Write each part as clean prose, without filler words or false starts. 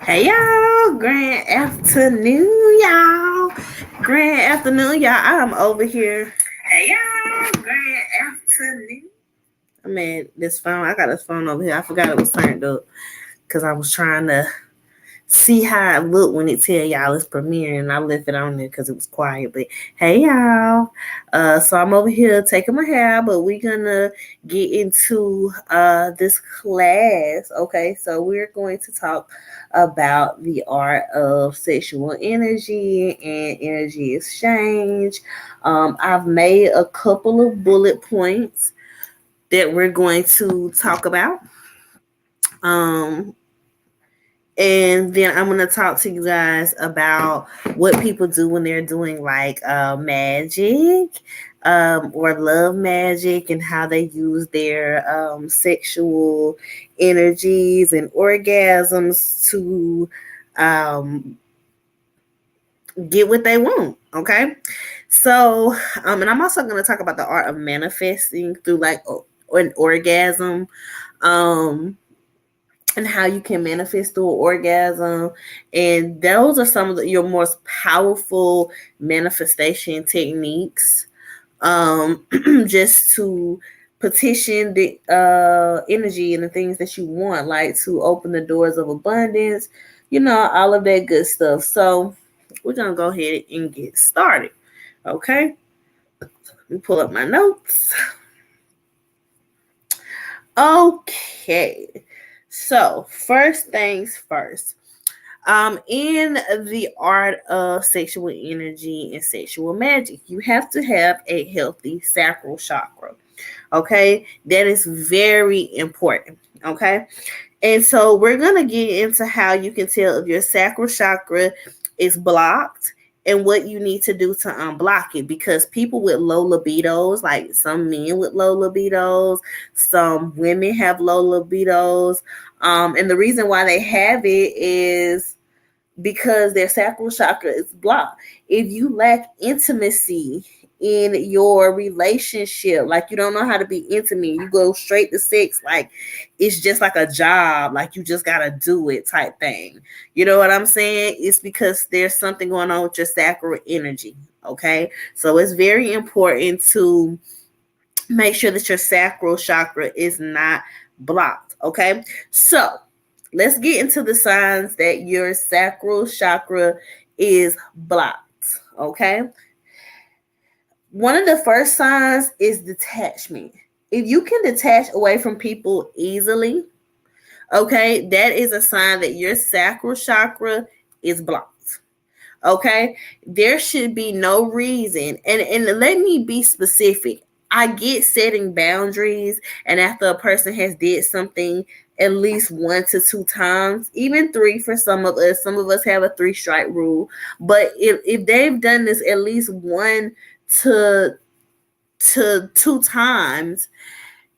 Hey y'all, grand afternoon, y'all. Grand afternoon, y'all. I'm over here. Hey y'all, grand afternoon. I mean, this phone, I got this phone over here. I forgot it was turned up because I was trying to see how it looked when it tell y'all it's premiering, and I left it on there because it was quiet. But hey y'all, so I'm over here taking my hair, but we're gonna get into this class. Okay, so we're going to talk about the art of sexual energy and energy exchange. I've made a couple of bullet points that we're going to talk about. Um, and then I'm gonna talk to you guys about what people do when they're doing like magic, or love magic, and how they use their sexual energies and orgasms to um, get what they want. Okay, so and I'm also gonna talk about the art of manifesting through like an orgasm. Um, and how you can manifest through an orgasm. And those are some of your most powerful manifestation techniques, just to petition the energy and the things that you want, like to open the doors of abundance, all of that good stuff. So we're going to go ahead and get started. Okay. Let me pull up my notes. Okay. So, first things first. In the art of sexual energy and sexual magic, you have to have a healthy sacral chakra. Okay, that is very important. Okay, and so we're gonna get into how you can tell if your sacral chakra is blocked and what you need to do to unblock it, because people with low libidos, like some men with low libidos, some women have low libidos, and the reason why they have it is because their sacral chakra is blocked. If you lack intimacy in your relationship, like you don't know how to be intimate, you go straight to sex, like it's just like a job, like you just gotta do it type thing. You know what I'm saying? It's because there's something going on with your sacral energy. Okay, so it's very important to make sure that your sacral chakra is not blocked. Okay, so let's get into the signs that your sacral chakra is blocked. Okay. One of the first signs is detachment. If you can detach away from people easily, okay, that is a sign that your sacral chakra is blocked. Okay, there should be no reason, and let me be specific. I get setting boundaries, and after a person has did something at least 1 to 2 times, even three for some of us. Some of us have a 3 strike rule, but if they've done this at least 1 to 2 times,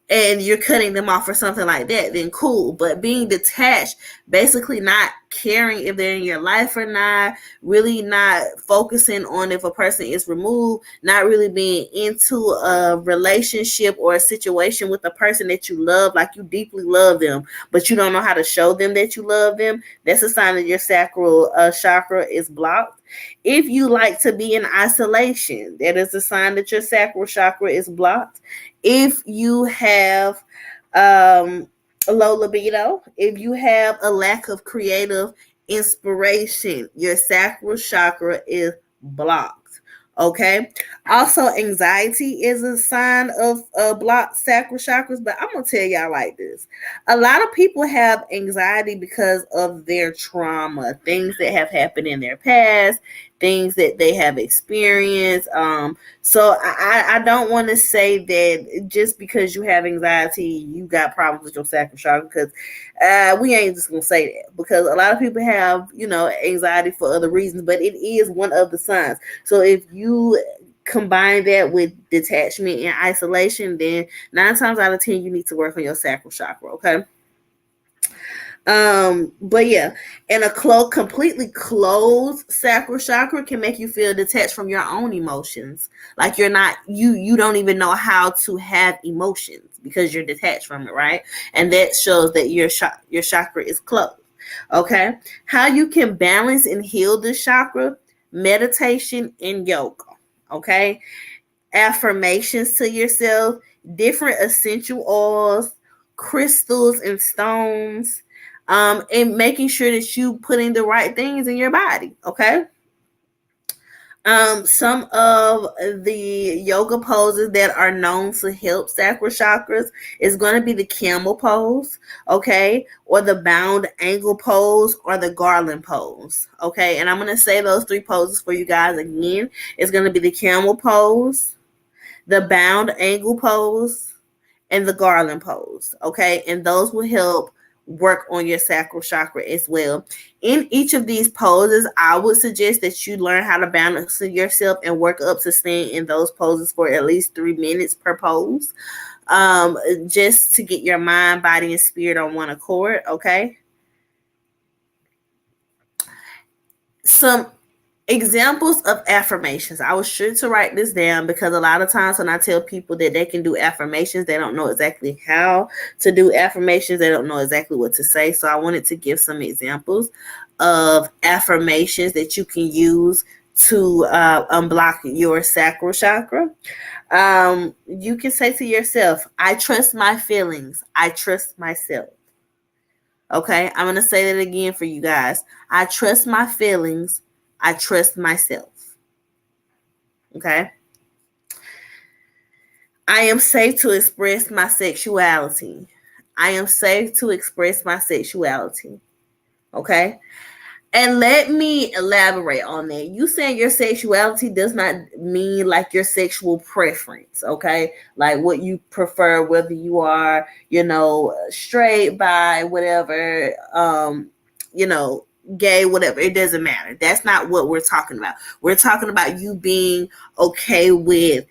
and you're cutting them off for something like that, then cool. But being detached, basically not caring if they're in your life or not, really not focusing on if a person is removed, not really being into a relationship or a situation with a person that you love, like you deeply love them, but you don't know how to show them that you love them, that's a sign that your sacral chakra is blocked. If you like to be in isolation, that is a sign that your sacral chakra is blocked. If you have a low libido, if you have a lack of creative inspiration, your sacral chakra is blocked. Okay. Also, anxiety is a sign of blocked sacral chakras. But I'm gonna tell y'all like this: a lot of people have anxiety because of their trauma, things that have happened in their past, things that they have experienced. So I don't want to say that just because you have anxiety, you got problems with your sacral chakra, because we ain't just gonna say that, because a lot of people have, anxiety for other reasons, but it is one of the signs. So if you combine that with detachment and isolation, then 9 times out of 10 you need to work on your sacral chakra. Okay. But yeah, and a completely closed sacral chakra can make you feel detached from your own emotions. Like you don't even know how to have emotions because you're detached from it, right? And that shows that your chakra is closed. Okay. How you can balance and heal this chakra: meditation and yoga. Okay. Affirmations to yourself, different essential oils, crystals, and stones, and making sure that you putting the right things in your body. Okay. Some of the yoga poses that are known to help sacral chakras is going to be the camel pose, okay, or the bound angle pose, or the garland pose, okay. And I'm going to say those three poses for you guys again. It's going to be the camel pose, the bound angle pose, and the garland pose, okay? And those will help work on your sacral chakra as well. In each of these poses, I would suggest that you learn how to balance yourself and work up to staying in those poses for at least 3 minutes per pose, just to get your mind, body, and spirit on one accord, okay? Some examples of affirmations. I was sure to write this down because a lot of times when I tell people that they can do affirmations, they don't know exactly how to do affirmations. They don't know exactly what to say. So I wanted to give some examples of affirmations that you can use to unblock your sacral chakra. You can say to yourself, I trust my feelings. I trust myself. Okay, I'm going to say that again for you guys. I trust my feelings. I trust myself. Okay. I am safe to express my sexuality. I am safe to express my sexuality. Okay. And let me elaborate on that. You saying your sexuality does not mean like your sexual preference, okay? Like what you prefer, whether you are, straight, bi, whatever, gay, whatever. It doesn't matter. That's not what we're talking about. We're talking about you being okay with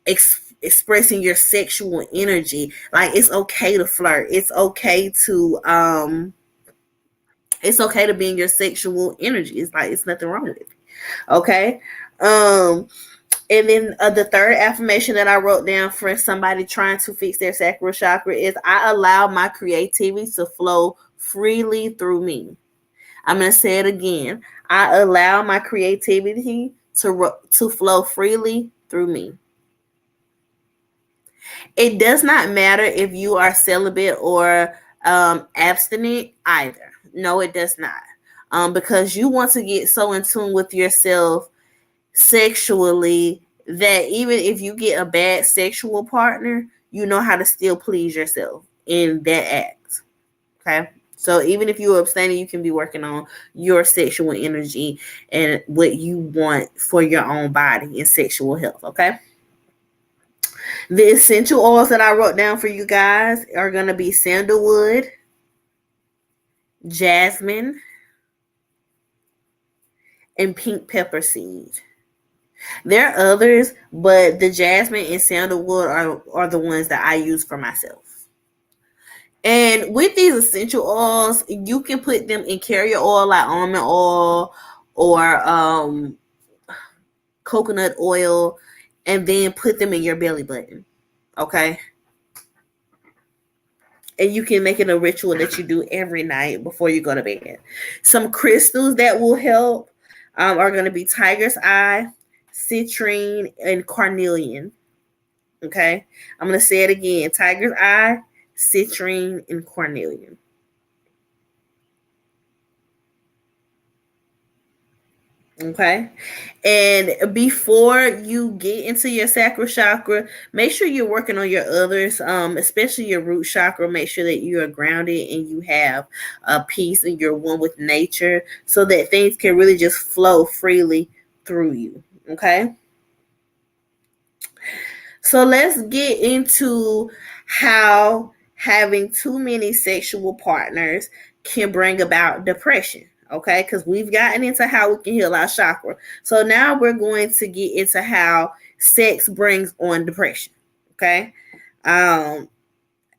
expressing your sexual energy. Like it's okay to flirt. It's okay to be in your sexual energy. It's like it's nothing wrong with it. Okay. And then the third affirmation that I wrote down for somebody trying to fix their sacral chakra is I allow my creativity to flow freely through me. I'm going to say it again. I allow my creativity to flow freely through me. It does not matter if you are celibate or abstinent either. No, it does not. Because you want to get so in tune with yourself sexually that even if you get a bad sexual partner, you know how to still please yourself in that act. Okay. So even if you're abstaining, you can be working on your sexual energy and what you want for your own body and sexual health. Okay. The essential oils that I wrote down for you guys are going to be sandalwood, jasmine, and pink pepper seed. There are others, but the jasmine and sandalwood are the ones that I use for myself. And with these essential oils, you can put them in carrier oil like almond oil or coconut oil, and then put them in your belly button. Okay. And you can make it a ritual that you do every night before you go to bed. Some crystals that will help are going to be tiger's eye, citrine, and carnelian. Okay. I'm going to say it again. Tiger's eye, citrine, and carnelian. Okay. And before you get into your sacral chakra, make sure you're working on your others, especially your root chakra. Make sure that you are grounded and you have a peace and you're one with nature so that things can really just flow freely through you. Okay. So let's get into how having too many sexual partners can bring about depression. Okay, because we've gotten into how we can heal our chakra. So now we're going to get into how sex brings on depression. Okay. And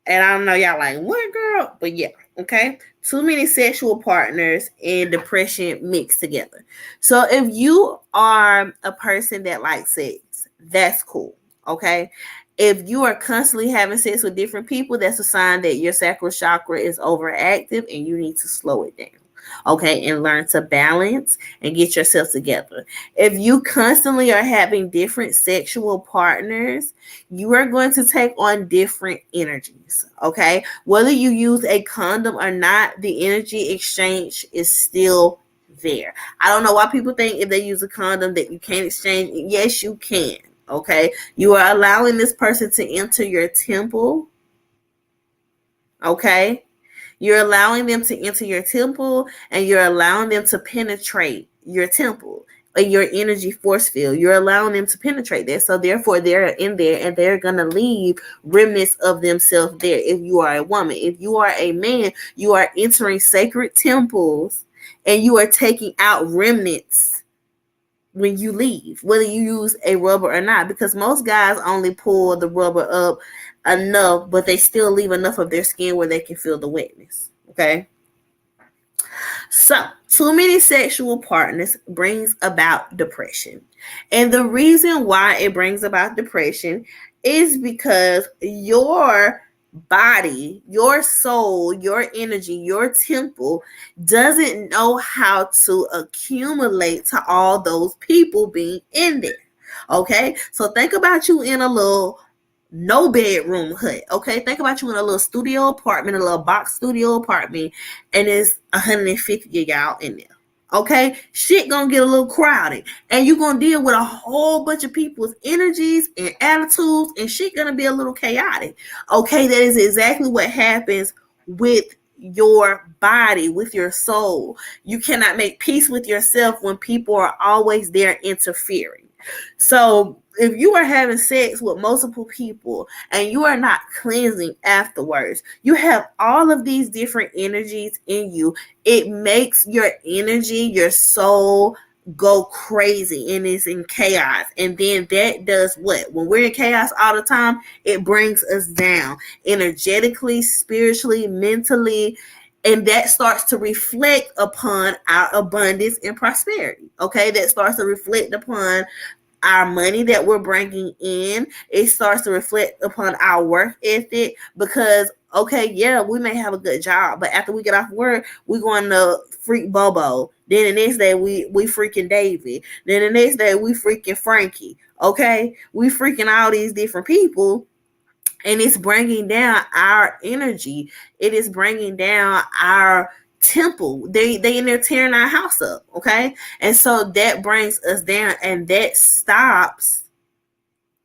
I don't know, y'all like, what, girl? But yeah, okay. Too many sexual partners and depression mixed together. So if you are a person that likes sex, that's cool. Okay. If you are constantly having sex with different people, that's a sign that your sacral chakra is overactive and you need to slow it down. Okay, and learn to balance and get yourself together. If you constantly are having different sexual partners, you are going to take on different energies. Okay, whether you use a condom or not, the energy exchange is still there. I don't know why people think if they use a condom that you can't exchange. Yes, you can. Okay, you are allowing this person to enter your temple. Okay, you're allowing them to enter your temple, and you're allowing them to penetrate your temple or your energy force field. You're allowing them to penetrate there. So therefore they're in there and they're going to leave remnants of themselves there. If you are a woman, if you are a man, you are entering sacred temples and you are taking out remnants when you leave, whether you use a rubber or not, because most guys only pull the rubber up enough, but they still leave enough of their skin where they can feel the wetness. Okay. So, too many sexual partners brings about depression. And the reason why it brings about depression is because your body, your soul, your energy, your temple doesn't know how to accumulate to all those people being in there. Okay? So think about you in a little no bedroom hut. Okay, think about you in a little studio apartment, a little box studio apartment, and there's 150 of y'all in there. Okay, shit gonna get a little crowded, and you're gonna deal with a whole bunch of people's energies and attitudes, and shit gonna be a little chaotic. Okay, that is exactly what happens with your body, with your soul. You cannot make peace with yourself when people are always there interfering. So if you are having sex with multiple people and you are not cleansing afterwards, you have all of these different energies in you. It makes your energy, your soul go crazy and it's in chaos. And then that does what? When we're in chaos all the time, it brings us down energetically, spiritually, mentally. And that starts to reflect upon our abundance and prosperity. Okay, that starts to reflect upon our money that we're bringing in. It starts to reflect upon our work ethic because, okay, yeah, we may have a good job, but after we get off work, we're going to freak Bobo. Then the next day, we freaking David. Then the next day, we freaking Frankie. Okay, we freaking all these different people. And it's bringing down our energy. It is bringing down our temple. They in there tearing our house up. Okay. And so that brings us down, and that stops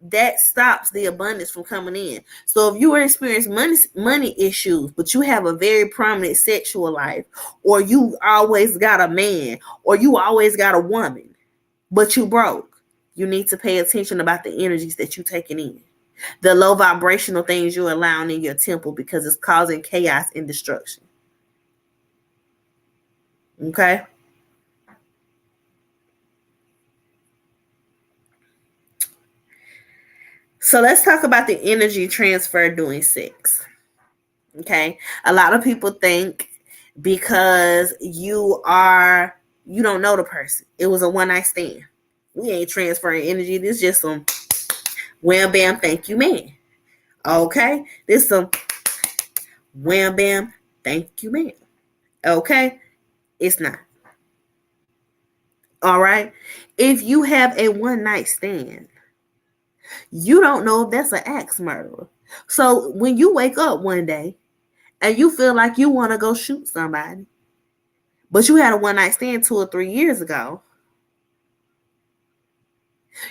the abundance from coming in. So if you are experiencing money issues, but you have a very prominent sexual life, or you always got a man, or you always got a woman, but you broke, you need to pay attention about the energies that you're taking in, the low vibrational things you're allowing in your temple, because it's causing chaos and destruction. Okay. So let's talk about the energy transfer during sex. Okay. A lot of people think because you don't know the person, it was a one night stand, we ain't transferring energy. This just some wham bam thank you man. Okay. This some wham bam thank you man. Okay. It's not. All right. If you have a one night stand, you don't know if that's an axe murderer. So when you wake up one day and you feel like you want to go shoot somebody, but you had a one night stand 2 or 3 years ago,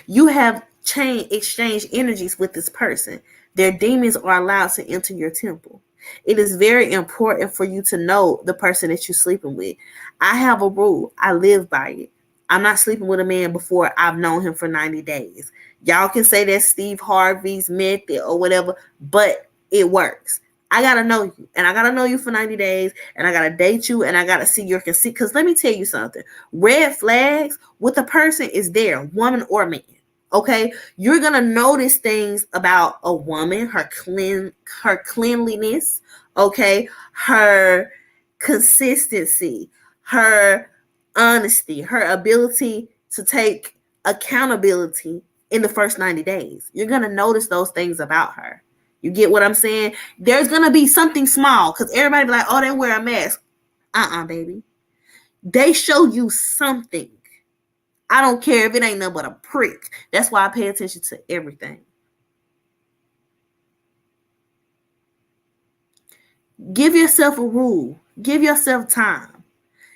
you have exchanged energies with this person. Their demons are allowed to enter your temple. It is very important for you to know the person that you're sleeping with. I have a rule. I live by it. I'm not sleeping with a man before I've known him for 90 days. Y'all can say that's Steve Harvey's method or whatever, but it works. I got to know you, and I got to know you for 90 days, and I got to date you, and I got to see your consent. Because let me tell you something. Red flags with a person is there, woman or man. Okay, you're gonna notice things about a woman, her cleanliness, okay, her consistency, her honesty, her ability to take accountability in the first 90 days. You're gonna notice those things about her. You get what I'm saying? There's gonna be something small, because everybody be like, oh, they wear a mask. Baby. They show you something. I don't care if it ain't nothing but a prick. That's why I pay attention to everything. Give yourself a rule. Give yourself time.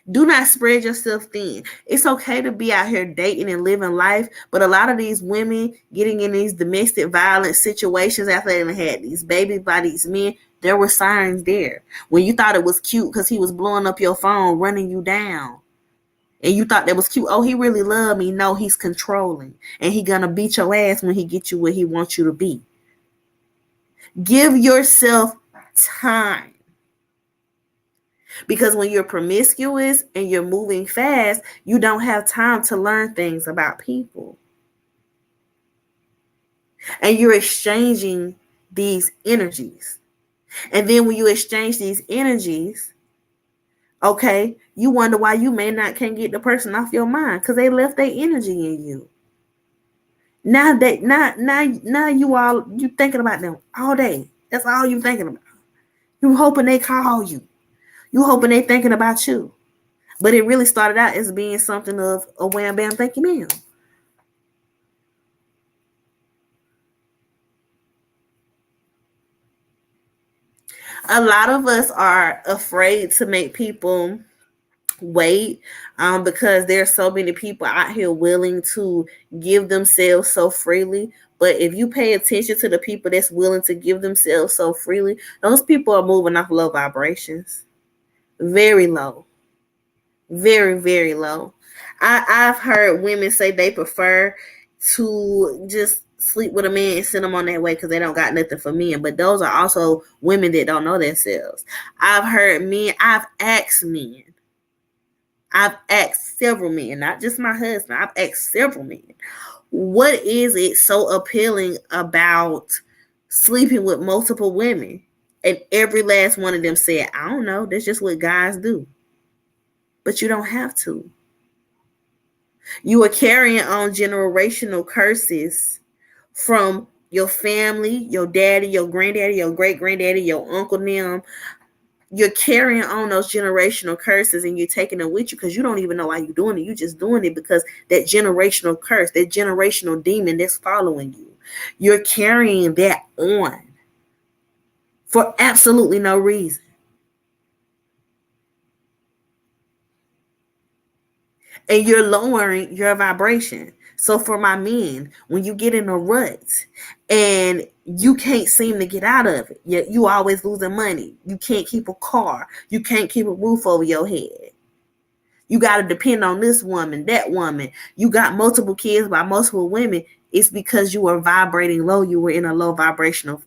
Do not spread yourself thin. It's okay to be out here dating and living life, but a lot of these women getting in these domestic violence situations after they had these babies by these men, there were signs there. When you thought it was cute because he was blowing up your phone, running you down, and you thought that was cute. Oh, he really loved me. No, he's controlling, and he gonna beat your ass when he gets you where he wants you to be. Give yourself time. Because when you're promiscuous and you're moving fast, you don't have time to learn things about people. And you're exchanging these energies. And then when you exchange these energies, okay, you wonder why you can't get the person off your mind because they left their energy in you. Now you thinking about them all day. That's all you thinking about. You hoping they call you. You hoping they thinking about you. But it really started out as being something of a wham bam thank you ma'am. A lot of us are afraid to make people wait because there's so many people out here willing to give themselves so freely. But if you pay attention to the people that's willing to give themselves so freely, those people are moving off low vibrations. Very low. Very, very low. I've heard women say they prefer to just sleep with a man and send them on their way because they don't got nothing for men. But those are also women that don't know themselves. I've heard men, I've asked several men, not just my husband, I've asked several men, what is it so appealing about sleeping with multiple women? And every last one of them said, I don't know, that's just what guys do. But you don't have to. You are carrying on generational curses from your family, your daddy, your granddaddy, your great granddaddy, your uncle, them. You're carrying on those generational curses and you're taking them with you because you don't even know why you're doing it. You're just doing it because that generational curse, that generational demon that's following you, you're carrying that on for absolutely no reason. And you're lowering your vibration. So for my men, when you get in a rut and you can't seem to get out of it, you always losing money. You can't keep a car. You can't keep a roof over your head. You got to depend on this woman, that woman. You got multiple kids by multiple women. It's because you were vibrating low. You were in a low vibrational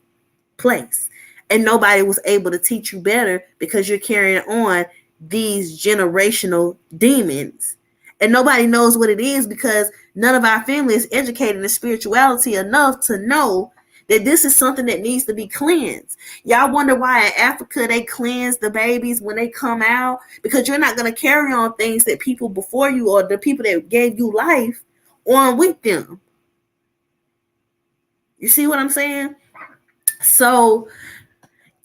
place. And nobody was able to teach you better because you're carrying on these generational demons. And nobody knows what it is because none of our family is educated in spirituality enough to know that this is something that needs to be cleansed. Y'all wonder why in Africa they cleanse the babies when they come out? Because you're not going to carry on things that people before you or the people that gave you life on with them. You see what I'm saying? So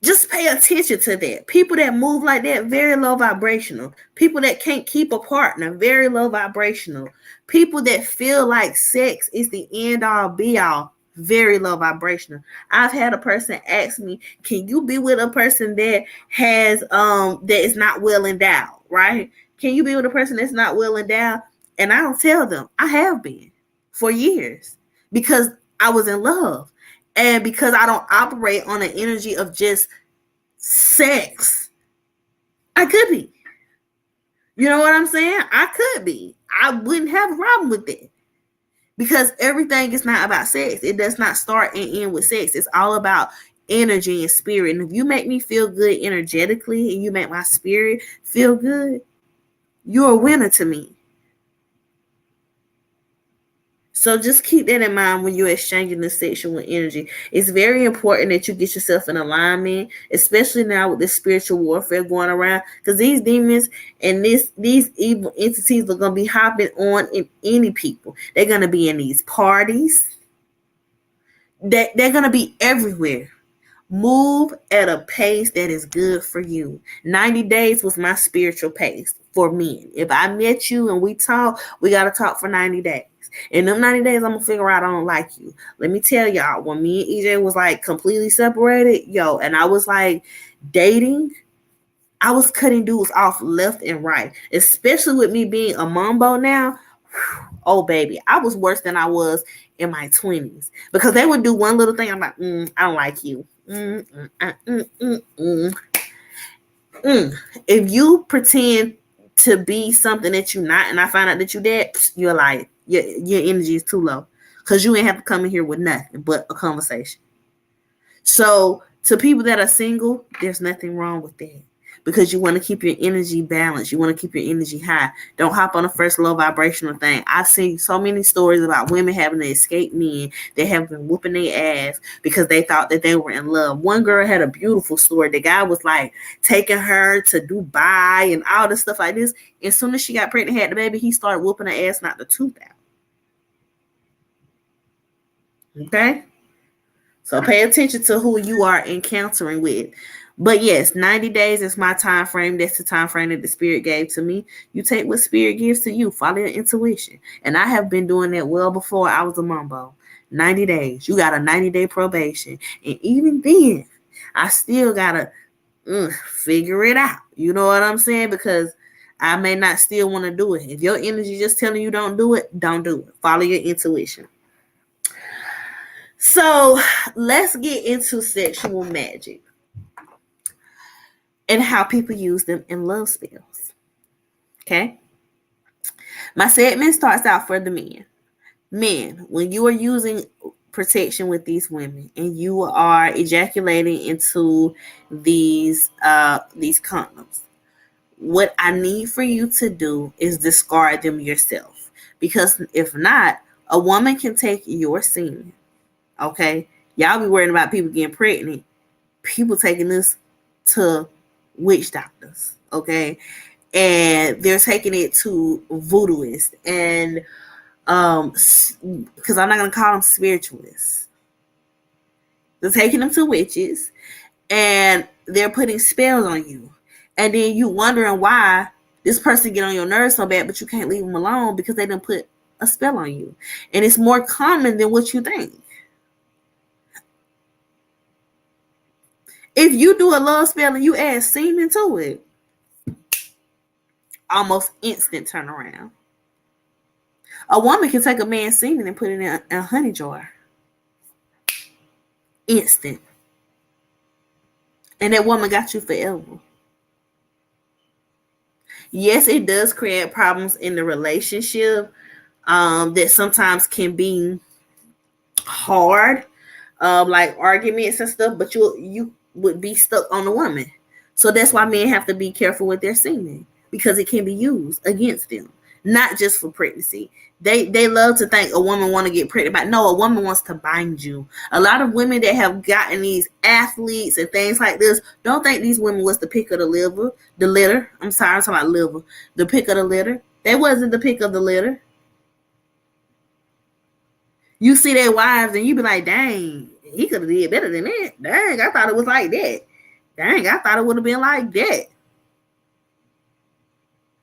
just pay attention to that. People that move like that, very low vibrational. People that can't keep a partner, very low vibrational. People that feel like sex is the end all be all, very low vibrational. I've had a person ask me, can you be with a person that has that is not well endowed, right? Can you be with a person that's not well endowed? And I don't tell them. I have been for years because I was in love. And because I don't operate on an energy of just sex, I could be. You know what I'm saying? I could be. I wouldn't have a problem with it. Because everything is not about sex. It does not start and end with sex. It's all about energy and spirit. And if you make me feel good energetically and you make my spirit feel good, you're a winner to me. So just keep that in mind when you're exchanging the sexual energy. It's very important that you get yourself in alignment, especially now with this spiritual warfare going around, because these demons and these evil entities are going to be hopping on in any people. They're going to be in these parties. They're going to be everywhere. Move at a pace that is good for you. 90 days was my spiritual pace. for men. If I met you and we talk, we got to talk for 90 days. In them 90 days, I'm going to figure out I don't like you. Let me tell y'all, when me and EJ was like completely separated, and I was like dating, I was cutting dudes off left and right, especially with me being a mambo now. Oh, baby, I was worse than I was in my 20s because they would do one little thing. I'm like, I don't like you. If you pretend to be something that you're not, and I find out that you're dead, you're like, your energy is too low because you ain't have to come in here with nothing but a conversation. So to people that are single, there's nothing wrong with that because you want to keep your energy balanced. You want to keep your energy high. Don't hop on the first low vibrational thing. I've seen so many stories about women having to escape men that have been whooping their ass because they thought that they were in love. One girl had a beautiful story. The guy was like taking her to Dubai and all this stuff like this. As soon as she got pregnant and had the baby, he started whooping her ass, knocked the tooth out. Okay? So pay attention to who you are encountering with. But yes, 90 days is my time frame. That's the time frame that the spirit gave to me. You take what spirit gives to you. Follow your intuition. And I have been doing that well before I was a mumbo. 90 days. You got a 90-day probation. And even then, I still got to figure it out. You know what I'm saying? Because I may not still want to do it. If your energy just telling you don't do it, don't do it. Follow your intuition. So let's get into sexual magic and how people use them in love spells. Okay. My segment starts out for the men. Men, when you are using protection with these women and you are ejaculating into these condoms, what I need for you to do is discard them yourself. Because if not, a woman can take your semen. Okay, y'all be worrying about people getting pregnant. People taking this to witch doctors, okay, and they're taking it to voodooists and because I'm not gonna call them spiritualists. They're taking them to witches and they're putting spells on you, and then you wondering why this person get on your nerves so bad, but you can't leave them alone because they done put a spell on you, and it's more common than what you think. If you do a love spell and you add semen to it, almost instant turnaround. A woman can take a man's semen and put it in a honey jar. Instant. And that woman got you forever. Yes, it does create problems in the relationship that sometimes can be hard, like arguments and stuff, but you would be stuck on the woman. So that's why men have to be careful with their semen because it can be used against them, not just for pregnancy. They love to think a woman want to get pregnant, but no, a woman wants to bind you. A lot of women that have gotten these athletes and things like this don't think these women was the pick of the litter. I'm sorry, I'm talking about liver. The pick of the litter. They wasn't the pick of the litter. You see their wives and you be like, dang, he could have did better than that. Dang, I thought it was like that. Dang, I thought it would have been like that.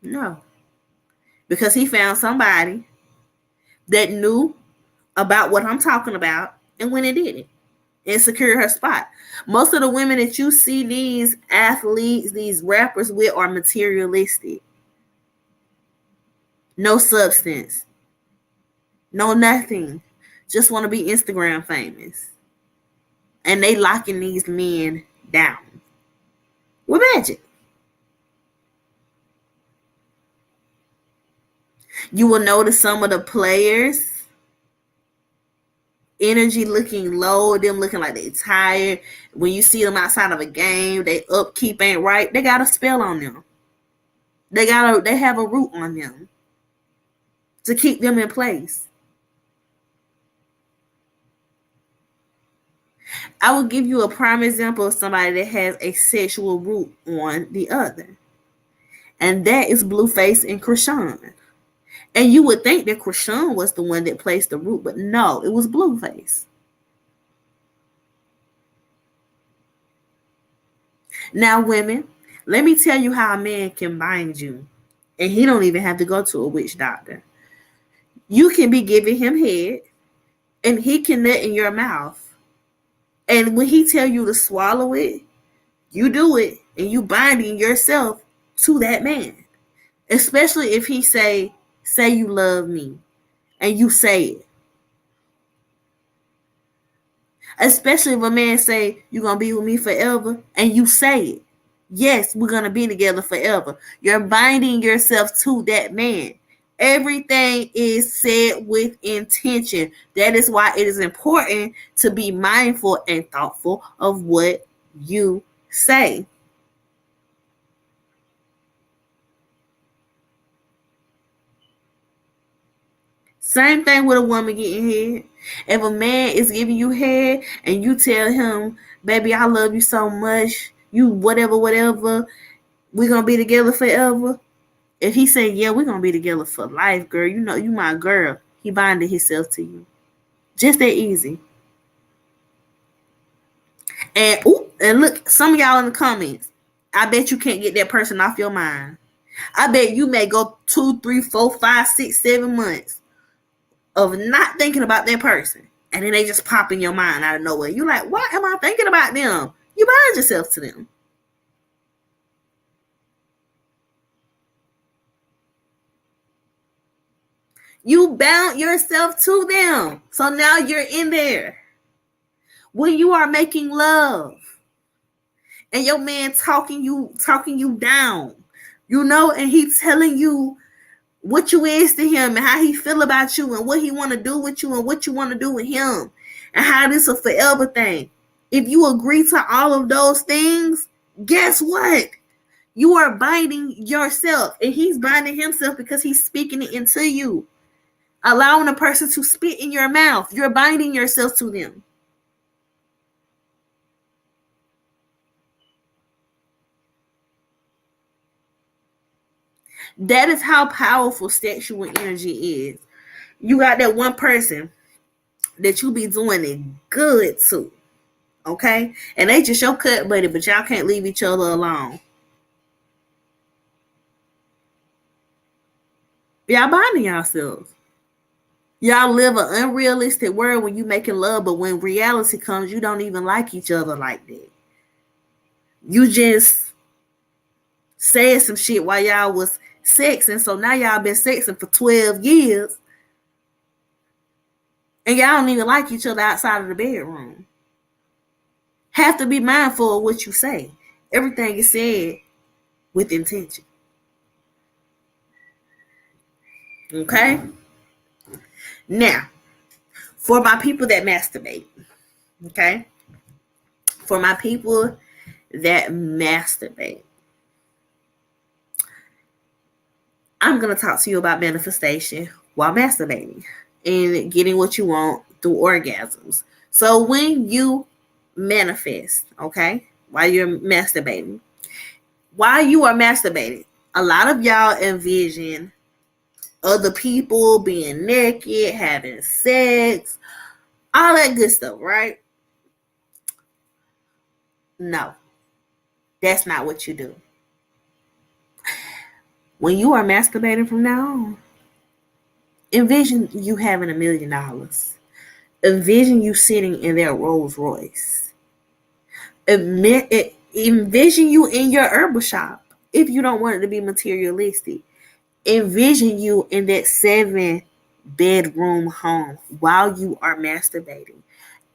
No. Because he found somebody that knew about what I'm talking about and went and did it and secured her spot. Most of the women that you see these athletes, these rappers with are materialistic. No substance. No nothing. Just want to be Instagram famous. And they locking these men down with magic. You will notice some of the players energy looking low, them looking like they tired. When you see them outside of a game, they upkeep ain't right. They got a spell on them. They have a root on them to keep them in place. I will give you a prime example of somebody that has a sexual root on the other. And that is Blueface and Krishan. And you would think that Krishan was the one that placed the root, but no, it was Blueface. Now, women, let me tell you how a man can bind you And he don't even have to go to a witch doctor. You can be giving him head, and he can nut in your mouth. And when he tell you to swallow it, you do it, and you binding yourself to that man. Especially if he say you love me, and you say it. Especially if a man say you gonna be with me forever, and you say it. Yes, we're gonna be together forever. You're binding yourself to that man. Everything is said with intention. That is why it is important to be mindful and thoughtful of what you say. Same thing with a woman getting head. If a man is giving you head and you tell him, baby, I love you so much, you whatever, we're gonna be together forever. If he say, yeah, we're gonna be together for life, girl, you know you my girl, he binded himself to you. Just that easy. And look, some of y'all in the comments, I bet you can't get that person off your mind. I bet you may go 2, 3, 4, 5, 6, 7 months of not thinking about that person. And then they just pop in your mind out of nowhere. You're like, why am I thinking about them? You bind yourself to them. You bound yourself to them. So now you're in there. When you are making love and your man talking you down, and he's telling you what you is to him and how he feel about you and what he want to do with you and what you want to do with him and how this a forever thing. If you agree to all of those things, guess what? You are binding yourself, and he's binding himself because he's speaking it into you. Allowing a person to spit in your mouth, you're binding yourself to them. That is how powerful sexual energy is. You got that one person that you be doing it good to, okay? And they just your cut buddy, but y'all can't leave each other alone. Y'all binding yourselves. Y'all live an unrealistic world when you making love, but when reality comes, you don't even like each other like that. You just said some shit while y'all was sexing, so now y'all been sexing for 12 years, and y'all don't even like each other outside of the bedroom. Have to be mindful of what you say. Everything is said with intention. Okay? Now, for my people that masturbate, okay? For my people that masturbate, I'm going to talk to you about manifestation while masturbating and getting what you want through orgasms. So when you manifest, okay, while you're masturbating, a lot of y'all envision other people being naked, having sex, all that good stuff, right? No, that's not what you do. When you are masturbating from now on, envision you having $1 million. Envision you sitting in their Rolls Royce. Envision you in your herbal shop if you don't want it to be materialistic. Envision you in that 7-bedroom home while you are masturbating.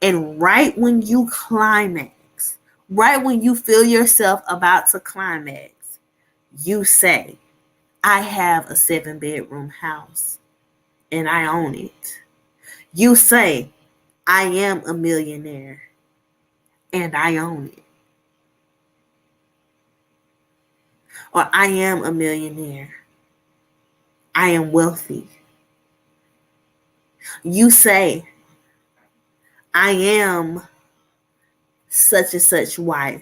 And right when you climax, right when you feel yourself about to climax, you say, I have a 7-bedroom house and I own it. You say, I am a millionaire and I own it. Or I am a millionaire. I am wealthy. You say, I am such and such wife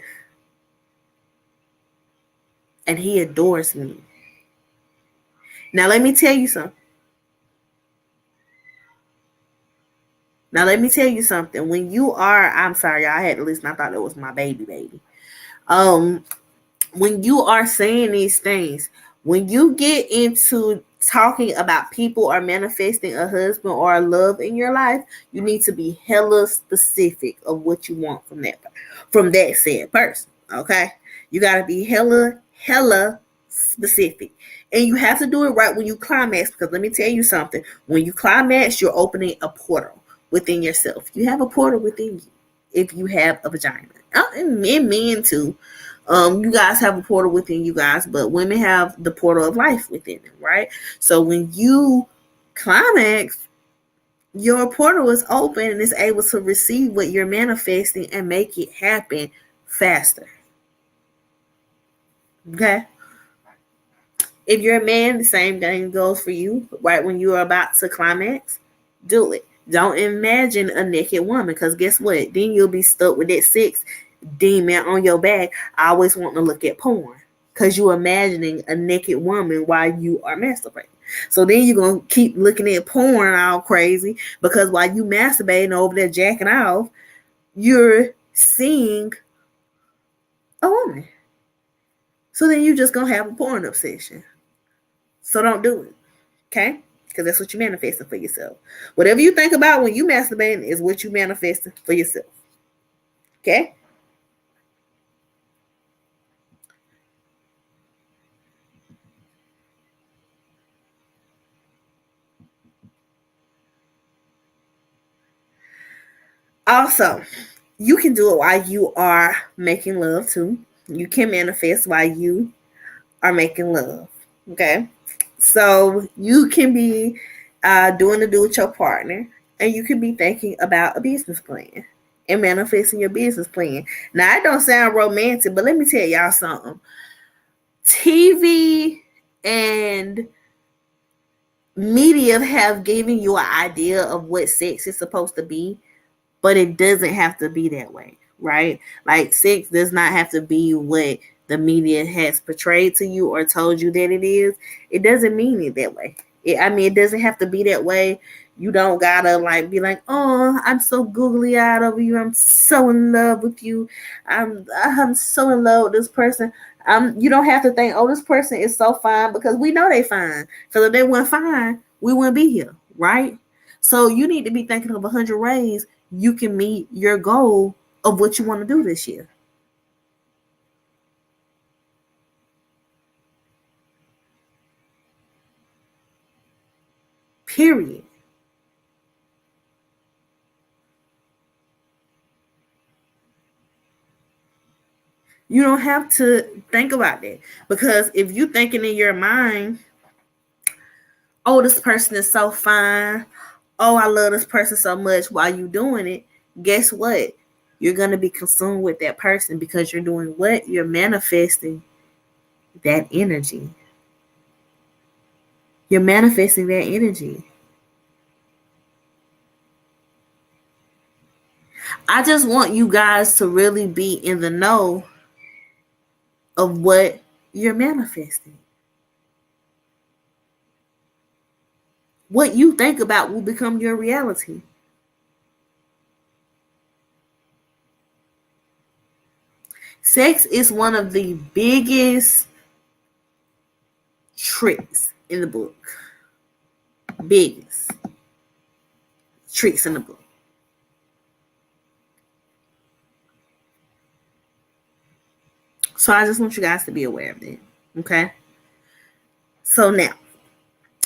and he adores me. Now let me tell you something. When you are, I'm sorry, I had to listen. I thought it was my baby. When you are saying these things, When you get into talking about people or manifesting a husband or a love in your life, you need to be hella specific of what you want from that said person. Okay, you gotta be hella specific, and you have to do it right when you climax. Because let me tell you something: when you climax, you're opening a portal within yourself. You have a portal within you if you have a vagina, and men too. You guys have a portal within you guys, but women have the portal of life within them, right? So when you climax, your portal is open and is able to receive what you're manifesting and make it happen faster. Okay? If you're a man, the same thing goes for you. Right when you are about to climax, do it. Don't imagine a naked woman, because guess what? Then you'll be stuck with that sex demon on your back, always wanting to look at porn, because you're imagining a naked woman while you are masturbating. So then you're going to keep looking at porn all crazy, because while you masturbating over there jacking off, you're seeing a woman. So then you're just going to have a porn obsession. So don't do it. Okay? Because that's what you're manifesting for yourself. Whatever you think about when you masturbating is what you manifesting for yourself. Okay? Also, you can do it while you are making love too. You can manifest while you are making love. Okay? So you can be doing the do with your partner, and you can be thinking about a business plan and manifesting your business plan. Now, it don't sound romantic, but let me tell y'all something. TV and media have given you an idea of what sex is supposed to be, but it doesn't have to be that way, right? Like, sex does not have to be what the media has portrayed to you or told you that it is. It doesn't mean it that way. It doesn't have to be that way. You don't gotta like be like, oh, I'm so googly eyed over you. I'm so in love with you. I'm so in love with this person. You don't have to think, oh, this person is so fine, because we know they fine. Because if they weren't fine, we wouldn't be here, right? So you need to be thinking of 100 ways you can meet your goal of what you want to do this year. Period. You don't have to think about that, because if you thinking in your mind, oh, this person is so fine, oh, I love this person so much while you doing it, guess what? You're going to be consumed with that person, because you're doing what? You're manifesting that energy. You're manifesting that energy. I just want you guys to really be in the know of what you're manifesting. What you think about will become your reality. Sex is one of the biggest tricks in the book. Biggest tricks in the book. So I just want you guys to be aware of that. Okay? So now,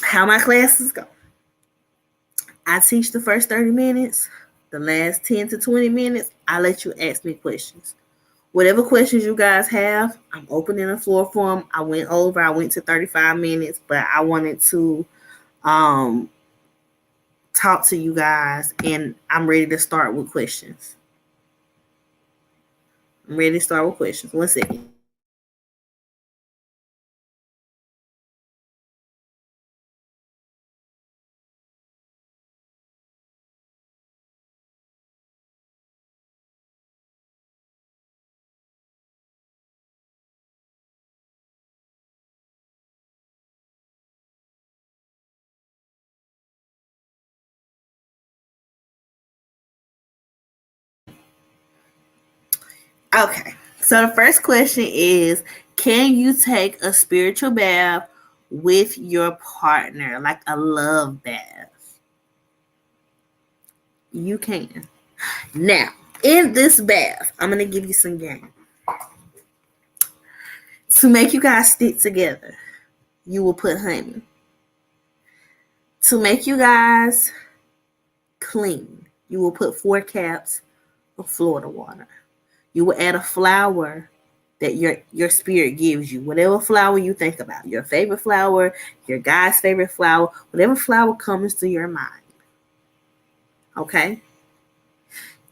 how my classes go. I teach the first 30 minutes. The last 10 to 20 minutes, I let you ask me questions. Whatever questions you guys have, I'm opening the floor for them. I went to 35 minutes, but I wanted to talk to you guys, and I'm ready to start with questions. I'm ready to start with questions. One second. Okay. So the first question is, can you take a spiritual bath with your partner, like a love bath. You can. Now, in this bath, I'm going to give you some game. To make you guys stick together, you will put honey. To make you guys clean, you will put 4 caps of Florida water. You will add a flower that your spirit gives you. Whatever flower you think about. Your favorite flower, your guy's favorite flower, whatever flower comes to your mind. Okay?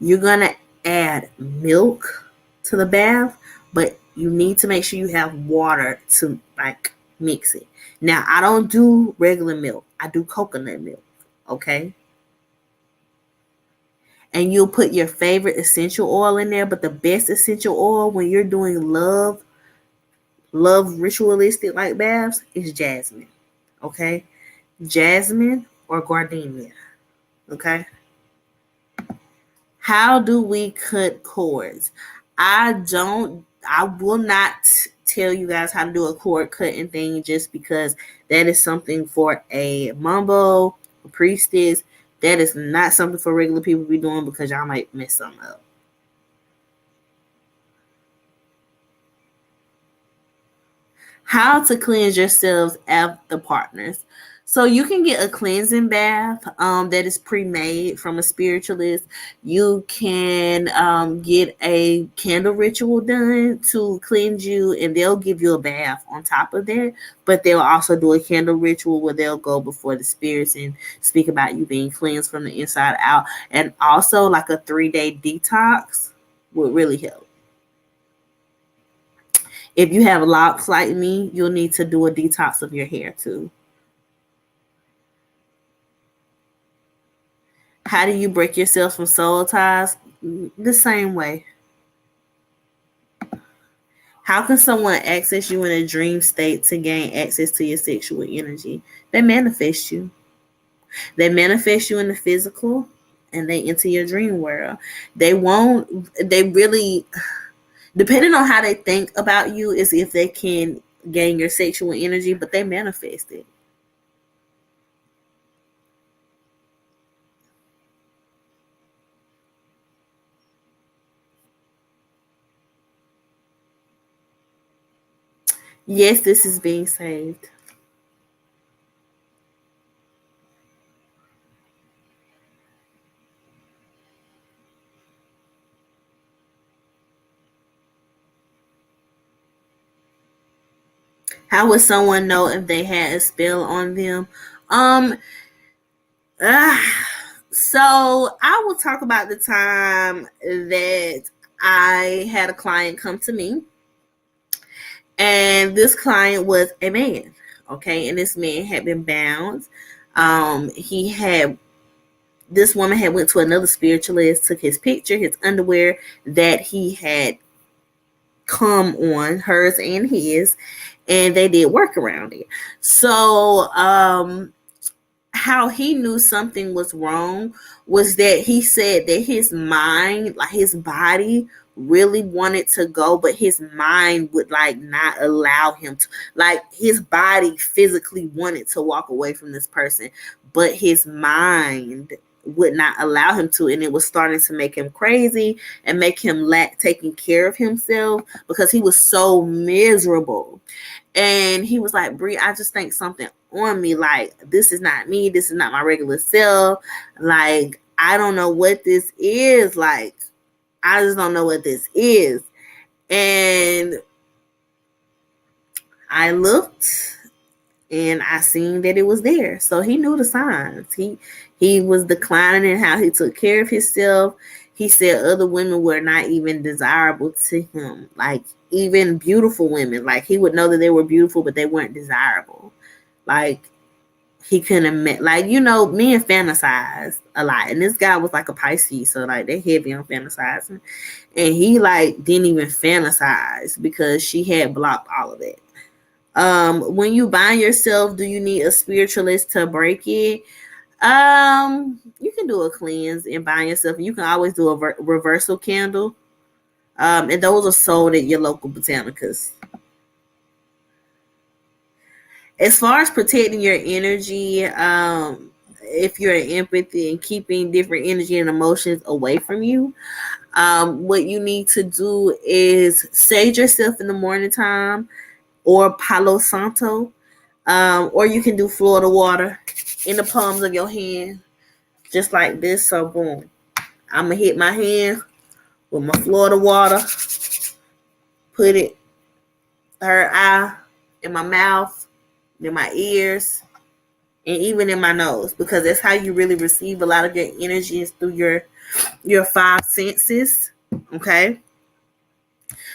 You're going to add milk to the bath, but you need to make sure you have water to like mix it. Now, I don't do regular milk. I do coconut milk. Okay? And you'll put your favorite essential oil in there, but the best essential oil when you're doing love ritualistic like baths is jasmine. Okay? Jasmine or gardenia. Okay? How do we cut cords? I will not tell you guys how to do a cord cutting thing just because that is something for a mumbo, a priestess. That is not something for regular people to be doing because y'all might mess something up. How to cleanse yourselves after partners. So you can get a cleansing bath that is pre-made from a spiritualist. You can get a candle ritual done to cleanse you, and they'll give you a bath on top of that. But they'll also do a candle ritual where they'll go before the spirits and speak about you being cleansed from the inside out. And also like a 3-day detox would really help. If you have locks like me, you'll need to do a detox of your hair too. How do you break yourself from soul ties? The same way. How can someone access you in a dream state to gain access to your sexual energy? They manifest you. They manifest you in the physical and they enter your dream world. They really, depending on how they think about you, is if they can gain your sexual energy, but they manifest it. Yes, this is being saved. How would someone know if they had a spell on them? So I will talk about the time that I had a client come to me, and this client was a man. Okay, and this man had been bound. This woman had went to another spiritualist, took his picture, his underwear that he had come on, hers and his, and they did work around it. So how he knew something was wrong was that he said that his mind, like his body, really wanted to go, but his mind would like not allow him to. Like his body physically wanted to walk away from this person, but his mind would not allow him to, and it was starting to make him crazy and make him lack taking care of himself because he was so miserable. And he was like, Bree, I just think something on me. Like, this is not me. This is not my regular self. Like, I don't know what this is. Like, I just don't know what this is. And I looked and I seen that it was there. So he knew the signs. He was declining in how he took care of himself. He said other women were not even desirable to him. Like, even beautiful women, like he would know that they were beautiful, but they weren't desirable. Like he couldn't have met, like, you know, men fantasize a lot, and this guy was like a Pisces, so like they're heavy on fantasizing, and he like didn't even fantasize because she had blocked all of it. When you bind yourself, do you need a spiritualist to break it? You can do a cleanse and bind yourself. You can always do a reversal candle. And those are sold at your local botanicas. As far as protecting your energy, if you're in empathy and keeping different energy and emotions away from you, what you need to do is sage yourself in the morning time or Palo Santo, or you can do Florida water in the palms of your hand, just like this. So boom, I'm gonna hit my hand with my Florida water, put it her eye, in my mouth, in my ears, and even in my nose, because that's how you really receive a lot of your energy is through your five senses. Okay,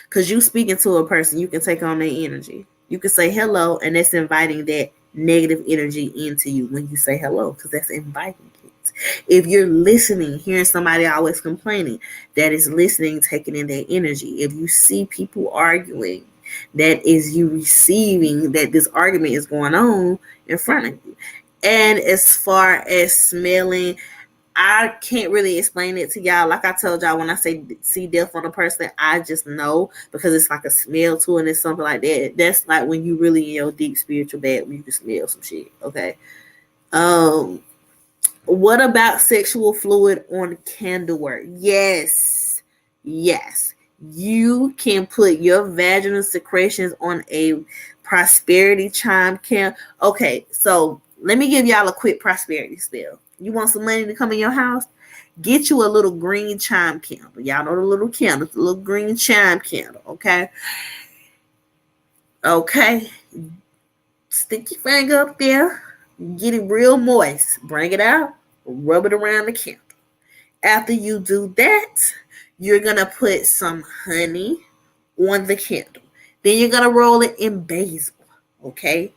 because you speaking to a person, you can take on their energy. You can say hello, and that's inviting that negative energy into you when you say hello, because that's inviting it. If you're listening, hearing somebody always complaining, that is listening, taking in their energy. If you see people arguing, that is you receiving that this argument is going on in front of you. And as far as smelling, I can't really explain it to y'all. Like I told y'all, when I say see death on a person, I just know, because it's like a smell to it and it's something like that. That's like when you really in your deep spiritual bed, when you can smell some shit. Okay. What about sexual fluid on candlework? Yes. You can put your vaginal secretions on a prosperity chime candle. Okay, so let me give y'all a quick prosperity spell. You want some money to come in your house? Get you a little green chime candle. Y'all know the little candle, the little green chime candle, okay? Okay. Stick your finger up there. Get it real moist. Bring it out. Rub it around the candle. After you do that, you're going to put some honey on the candle. Then you're going to roll it in basil, okay?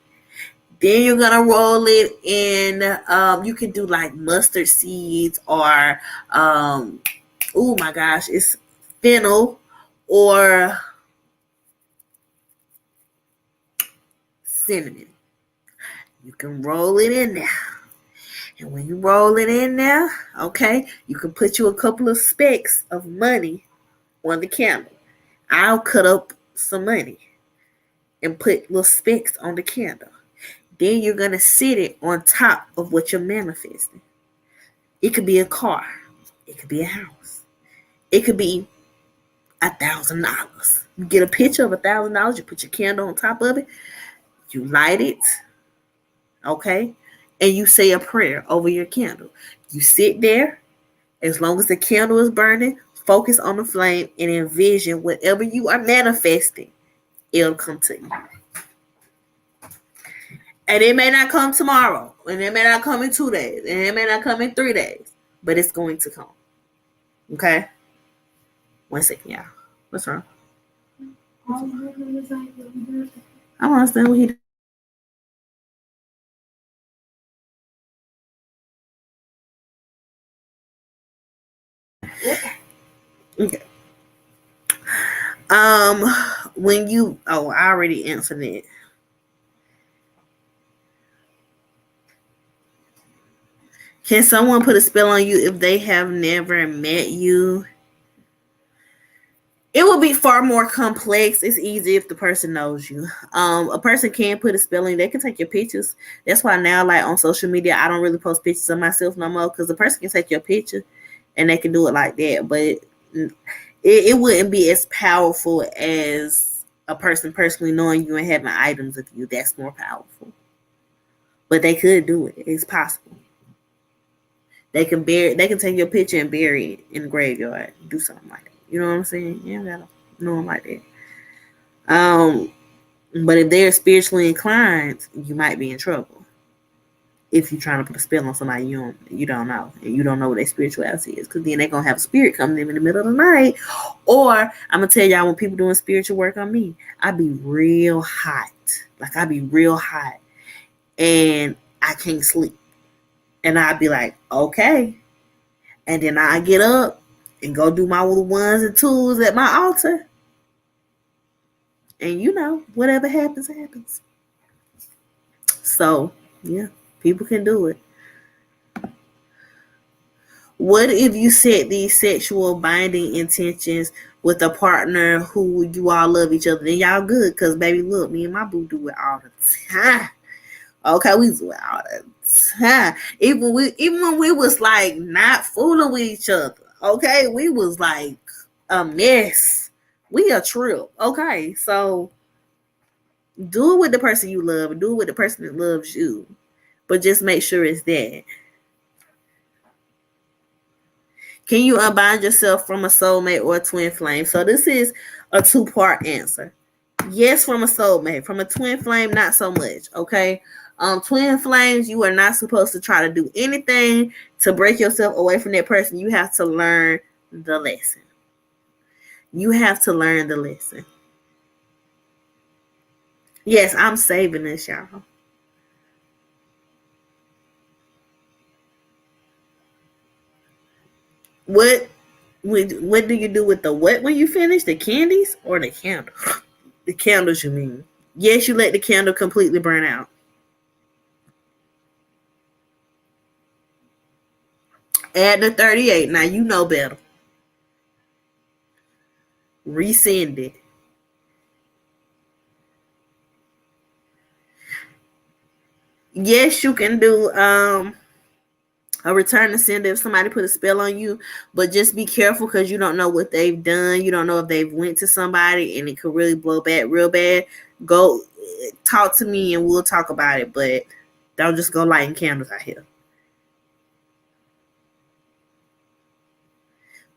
Then you're going to roll it in, you can do like mustard seeds or, oh my gosh, it's fennel or cinnamon. You can roll it in there. And when you roll it in there, okay, you can put you a couple of specks of money on the candle. I'll cut up some money and put little specks on the candle. Then you're going to sit it on top of what you're manifesting. It could be a car. It could be a house. It could be $1,000. You get a picture of $1,000. You put your candle on top of it. You light it. Okay? And you say a prayer over your candle. You sit there. As long as the candle is burning, focus on the flame and envision whatever you are manifesting, it'll come to you. And it may not come tomorrow, and it may not come in 2 days, and it may not come in 3 days, but it's going to come. Okay? 1 second, y'all. What's wrong? I don't understand what he did. Okay. When you, I already answered it. Can someone put a spell on you if they have never met you? It will be far more complex. It's easy if the person knows you. A person can put a spell on you. They can take your pictures. That's why now, like on social media, I don't really post pictures of myself no more, because the person can take your picture and they can do it like that. But it wouldn't be as powerful as a person personally knowing you and having items of you. That's more powerful. But they could do it. It's possible. They can take your picture and bury it in the graveyard. Do something like that. You know what I'm saying? You gotta know them like that. But if they're spiritually inclined, you might be in trouble. If you're trying to put a spell on somebody you don't know, and you don't know what their spirituality is, because then they're gonna have a spirit coming in the middle of the night. Or I'm gonna tell y'all, when people doing spiritual work on me, I be real hot. Like I be real hot, and I can't sleep. And I'd be like, okay. And then I get up and go do my little ones and twos at my altar. And whatever happens, happens. So, yeah, people can do it. What if you set these sexual binding intentions with a partner who you all love each other? Then y'all good, because baby, look, me and my boo do it all the time. Okay, we do it all the time. Even when we was like not fooling with each other. Okay, we was like a mess. We a trip. Okay, so do it with the person you love, do it with the person that loves you. But just make sure it's that. Can you unbind yourself from a soulmate or a twin flame? So this is a two-part answer. Yes, from a soulmate. From a twin flame, not so much. Okay. Twin flames, you are not supposed to try to do anything to break yourself away from that person. You have to learn the lesson. You have to learn the lesson. Yes, I'm saving this, y'all. What what do you do with the what when you finish? The candies or the candle? The candles, you mean? Yes, you let the candle completely burn out. Add the 38. Now you know better. Resend it. Yes, you can do a return to sender if somebody put a spell on you, but just be careful because you don't know what they've done. You don't know if they've went to somebody and it could really blow back real bad. Go talk to me and we'll talk about it, but don't just go lighting candles out here.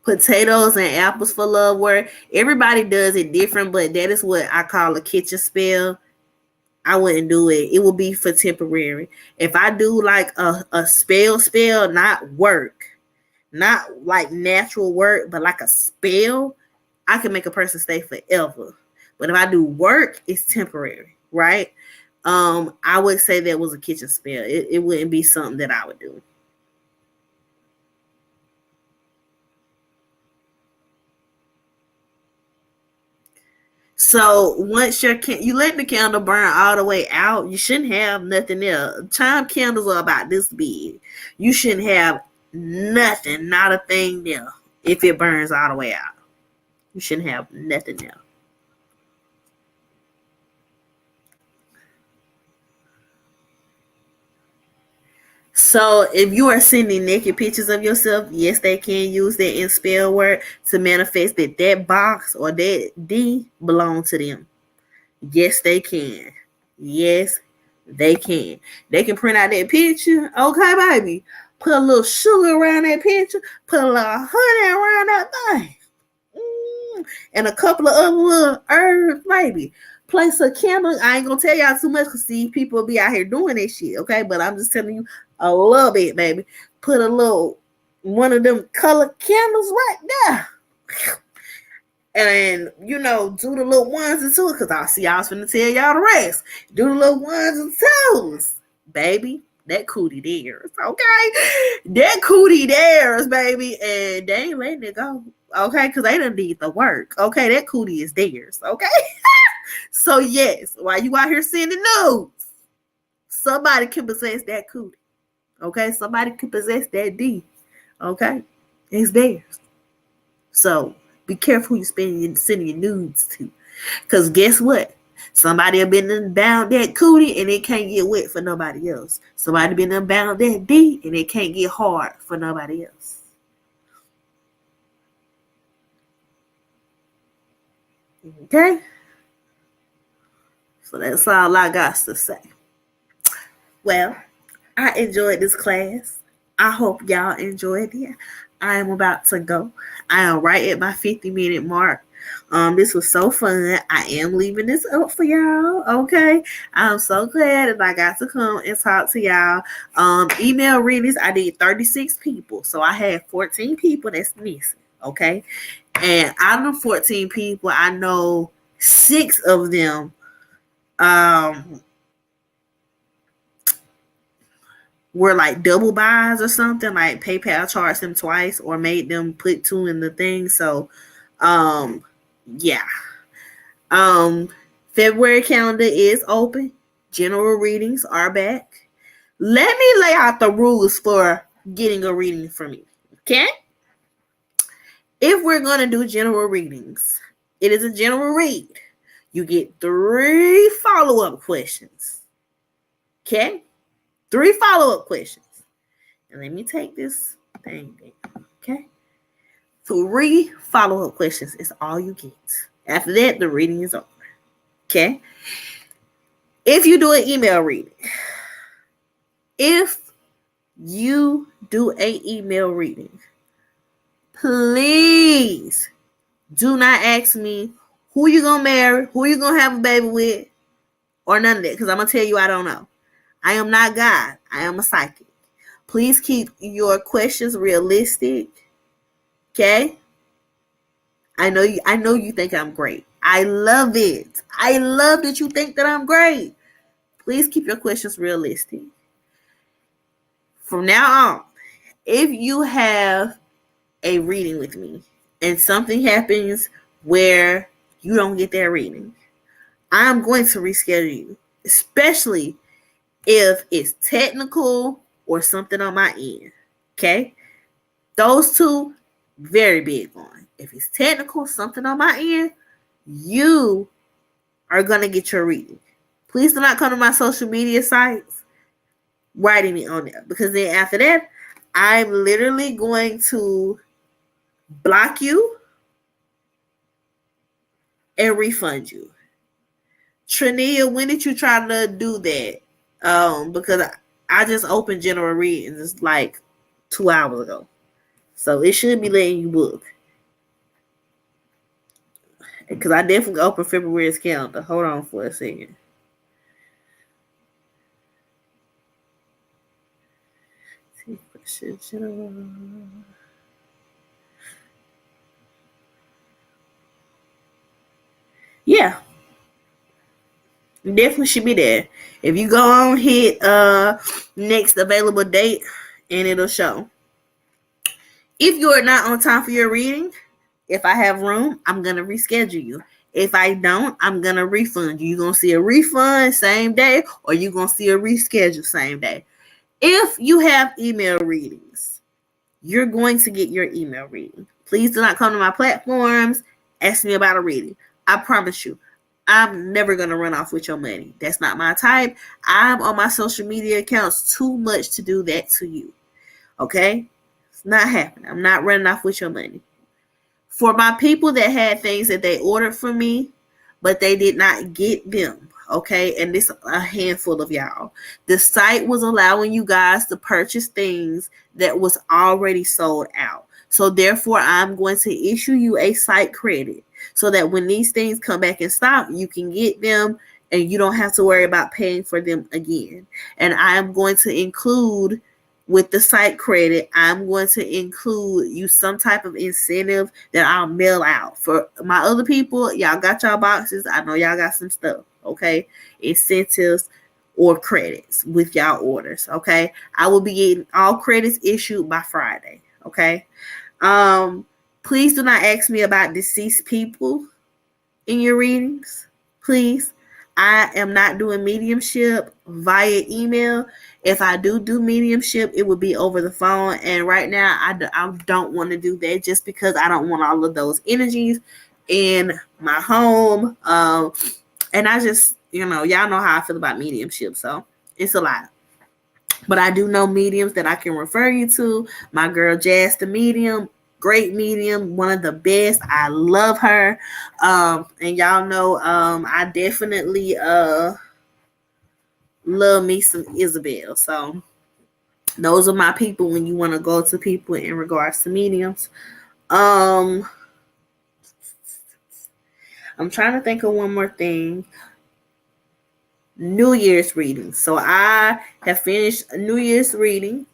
Potatoes and apples for love work. Everybody does it different, but that is what I call a kitchen spell. I wouldn't do it. It would be for temporary. If I do like a spell, not work, not like natural work, but like a spell, I can make a person stay forever. But if I do work, it's temporary, right? I would say that was a kitchen spell. It wouldn't be something that I would do. So once you let the candle burn all the way out, you shouldn't have nothing there. Chime candles are about this big. You shouldn't have nothing, not a thing there. If it burns all the way out, you shouldn't have nothing there. So if you are sending naked pictures of yourself, yes, they can use that in spell work to manifest that that box or that D belong to them. Yes, they can. Yes, they can. They can print out that picture. Okay, baby. Put a little sugar around that picture. Put a little honey around that thing. And a couple of other little herbs, maybe. Place a candle. I ain't gonna tell y'all too much because see, people be out here doing this shit, okay? But I'm just telling you a little bit, baby. Put a little one of them colored candles right there. And do the little ones and twos because I see I was finna tell y'all the rest. Do the little ones and twos, baby. That cootie theirs, okay? That cootie theirs, baby, and they ain't letting it go, okay? Because they done did the work, okay? That cootie is theirs, okay? So yes, while you out here sending nudes, somebody can possess that cootie, okay? Somebody can possess that D, okay? It's theirs. So be careful who you sending your nudes to. Because guess what? Somebody have been bound that cootie and it can't get wet for nobody else. Somebody been bound that D and it can't get hard for nobody else. Okay? So that's all I got to say. Well, I enjoyed this class. I hope y'all enjoyed it. I am about to go. I am right at my 50-minute mark. This was so fun. I am leaving this up for y'all. Okay. I'm so glad that I got to come and talk to y'all. Email readings, I did 36 people. So I had 14 people that's missing. Okay. And out of the 14 people, I know 6 of them were like double buys or something, like PayPal charged them twice or made them put 2 in the thing. So yeah. February calendar is open. General readings are back. Let me lay out the rules for getting a reading from me. Okay? If we're gonna do general readings, it is a general read. You get 3 follow-up questions. Okay? 3 follow-up questions. And let me take this thing down. Okay? 3 follow-up questions is all you get. After that, the reading is over. Okay? If you do an email reading, please do not ask me who you gonna marry, who you gonna have a baby with, or none of that, because I'm gonna tell you I don't know. I am not God. I am a psychic. Please keep your questions realistic. Okay? I know you think I'm great. I love it. I love that you think that I'm great. Please keep your questions realistic. From now on, if you have a reading with me and something happens where you don't get that reading, I'm going to reschedule you, especially if it's technical or something on my end. Okay? Those 2, very big on. If it's technical, something on my end, you are going to get your reading. Please do not come to my social media sites writing me on there, because then after that, I'm literally going to block you and refund you. Trania, when did you try to do that? Because I just opened general readings. It's like 2 hours ago. So it should be letting you book. Because I definitely opened February's calendar. Hold on for a second. Yeah. Definitely should be there. If you go on, hit next available date, and it'll show. If you're not on time for your reading, if I have room, I'm going to reschedule you. If I don't, I'm going to refund you. You're going to see a refund same day, or you're going to see a reschedule same day. If you have email readings, you're going to get your email reading. Please do not come to my platforms, ask me about a reading. I promise you, I'm never going to run off with your money. That's not my type. I'm on my social media accounts too much to do that to you. Okay? It's not happening. I'm not running off with your money. For my people that had things that they ordered from me, but they did not get them, okay? And this a handful of y'all. The site was allowing you guys to purchase things that was already sold out. So therefore, I'm going to issue you a site credit so that when these things come back in stock, you can get them and you don't have to worry about paying for them again. And I am going to include, with the site credit, I'm going to include you some type of incentive that I'll mail out. For my other people, y'all got y'all boxes. I know y'all got some stuff, okay? Incentives or credits with y'all orders, okay? I will be getting all credits issued by Friday, okay? Please do not ask me about deceased people in your readings, please. I am not doing mediumship via email. If I do mediumship, it would be over the phone. And right now, I don't want to do that just because I don't want all of those energies in my home. And I just, y'all know how I feel about mediumship. So it's a lot. But I do know mediums that I can refer you to. My girl Jazz, the medium. Great medium, one of the best. I love her. And y'all know I definitely love me some Isabel. So those are my people when you want to go to people in regards to mediums. I'm trying to think of one more thing. New Year's reading. So I have finished a New Year's reading.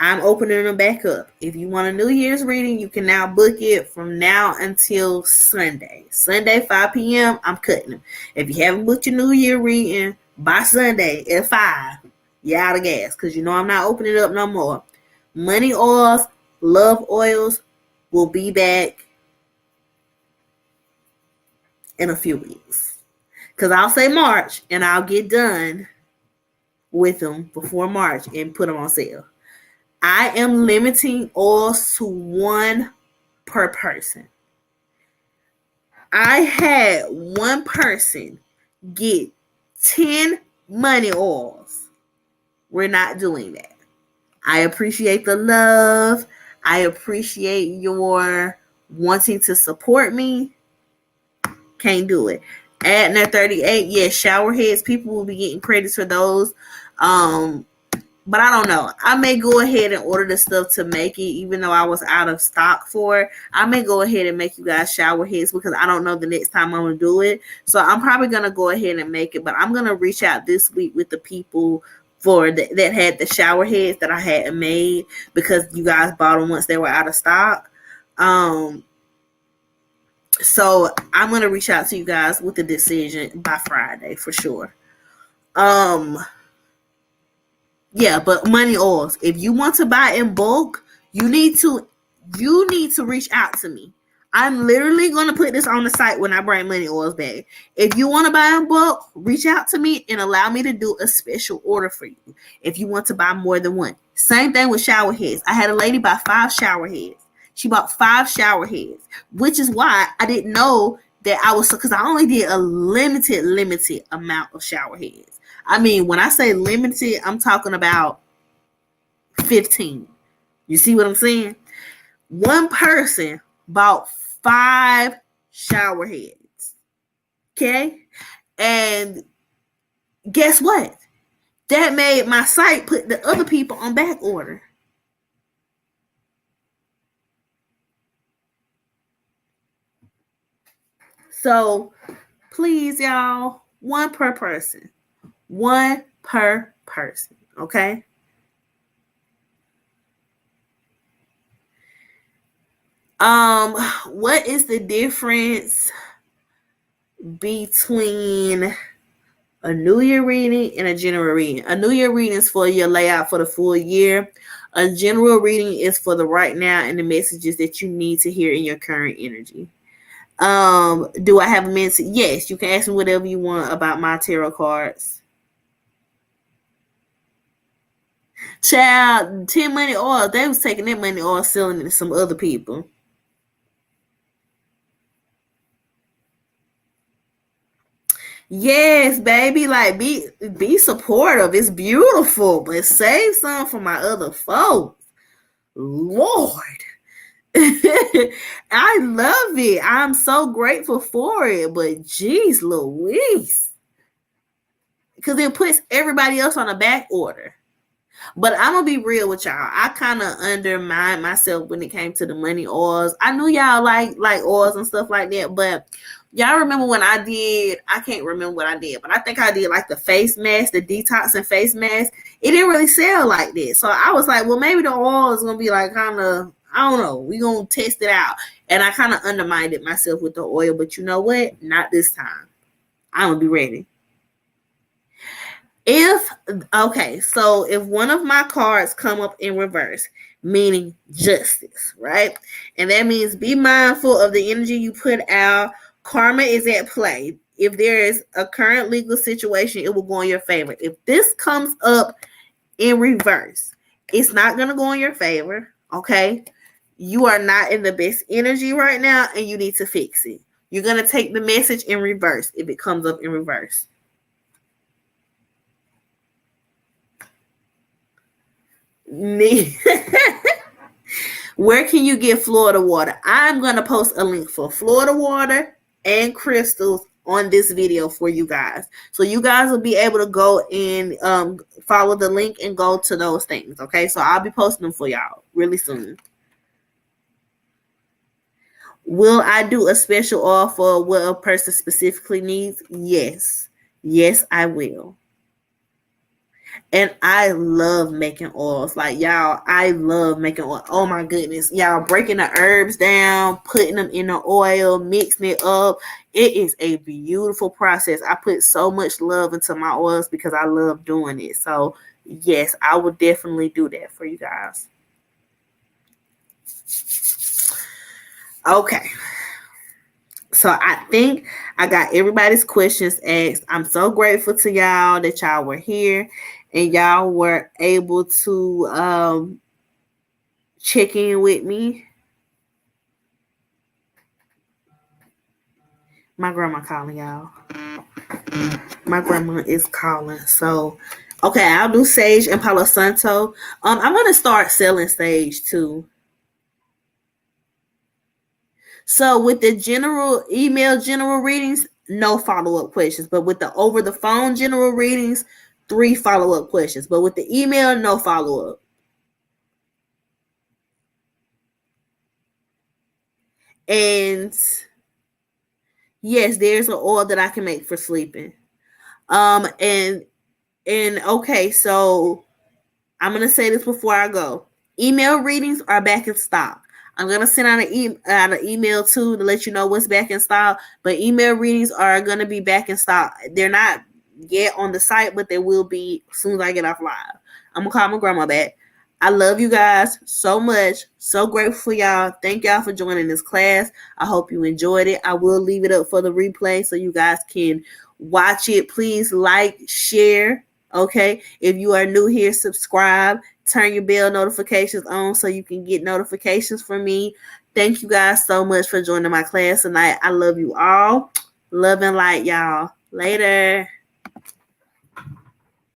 I'm opening them back up. If you want a New Year's reading, you can now book it from now until Sunday. Sunday, 5 p.m., I'm cutting them. If you haven't booked your New Year reading by Sunday at 5, you're out of gas because you know I'm not opening it up no more. Money oils, love oils will be back in a few weeks. Because I'll say March and I'll get done with them before March and put them on sale. I am limiting oils to 1 per person. I had one person get 10 money oils. We're not doing that. I appreciate the love. I appreciate your wanting to support me. Can't do it. Adner 38, yes, shower heads. People will be getting credits for those. But I don't know. I may go ahead and order the stuff to make it, even though I was out of stock for it. I may go ahead and make you guys shower heads because I don't know the next time I'm going to do it. So I'm probably going to go ahead and make it. But I'm going to reach out this week with the people that had the shower heads that I hadn't made because you guys bought them once they were out of stock. So I'm going to reach out to you guys with a decision by Friday for sure. Yeah, but money oils. If you want to buy in bulk, you need to reach out to me. I'm literally going to put this on the site when I bring money oils back. If you want to buy in bulk, reach out to me and allow me to do a special order for you. If you want to buy more than one. Same thing with shower heads. I had a lady buy 5 shower heads. She bought 5 shower heads, which is why I didn't know that because I only did a limited amount of shower heads. I mean, when I say limited, I'm talking about 15. You see what I'm saying? One person bought 5 shower heads. Okay? And guess what? That made my site put the other people on back order. So, please, y'all, 1 per person. 1 per person, okay? What is the difference between a New Year reading and a general reading? A New Year reading is for your layout for the full year. A general reading is for the right now and the messages that you need to hear in your current energy. Do I have a minute? Yes, you can ask me whatever you want about my tarot cards. Child, 10 money oil, they was taking that money oil selling it to some other people. Yes, baby, like be supportive. It's beautiful, but save some for my other folks. Lord. I love it. I'm so grateful for it, but geez Louise. Because it puts everybody else on a back order. But I'm gonna be real with y'all. I kind of undermined myself when it came to the money oils. I knew y'all like oils and stuff like that, but y'all remember when I can't remember what I did, but I think I did like the face mask, the detoxing face mask. It didn't really sell like that. So I was like, well, maybe the oil is gonna be like kind of, I don't know, we're gonna test it out. And I kind of undermined it myself with the oil, but you know what? Not this time. I'm gonna be ready. If one of my cards come up in reverse, meaning justice, right? And that means be mindful of the energy you put out. Karma is at play. If there is a current legal situation, it will go in your favor. If this comes up in reverse, it's not going to go in your favor, okay? You are not in the best energy right now, and you need to fix it. You're going to take the message in reverse if it comes up in reverse. Where can you get Florida water? I'm going to post a link for Florida water and crystals on this video for you guys. So you guys will be able to go and follow the link and go to those things. Okay, so I'll be posting them for y'all really soon. Will I do a special offer for what a person specifically needs? Yes. Yes, I will. And I love making oils. Like, y'all, I love making oil. Oh, my goodness. Y'all, breaking the herbs down, putting them in the oil, mixing it up. It is a beautiful process. I put so much love into my oils because I love doing it. So, yes, I will definitely do that for you guys. Okay. So I think I got everybody's questions asked. I'm so grateful to y'all that y'all were here and y'all were able to check in with me. My grandma calling y'all. My grandma is calling. So, okay, I'll do Sage and Palo Santo. I'm going to start selling Sage too. So with the general readings, no follow-up questions. But with the over the phone general readings, 3 follow-up questions. But with the email, no follow-up. And yes, there's an oil that I can make for sleeping. And okay, so I'm gonna say this before I go. Email readings are back in stock. I'm gonna send out an email too to let you know what's back in stock. But email readings are gonna be back in stock. They're not yet on the site, but they will be as soon as I get off live. I'm gonna call my grandma back. I love you guys so much. So grateful for y'all. Thank y'all for joining this class. I hope you enjoyed it. I will leave it up for the replay so you guys can watch it. Please like, share. Okay. If you are new here, subscribe. Turn your bell notifications on so you can get notifications from me. Thank you guys so much for joining my class tonight. I love you all. Love and light, y'all. Later.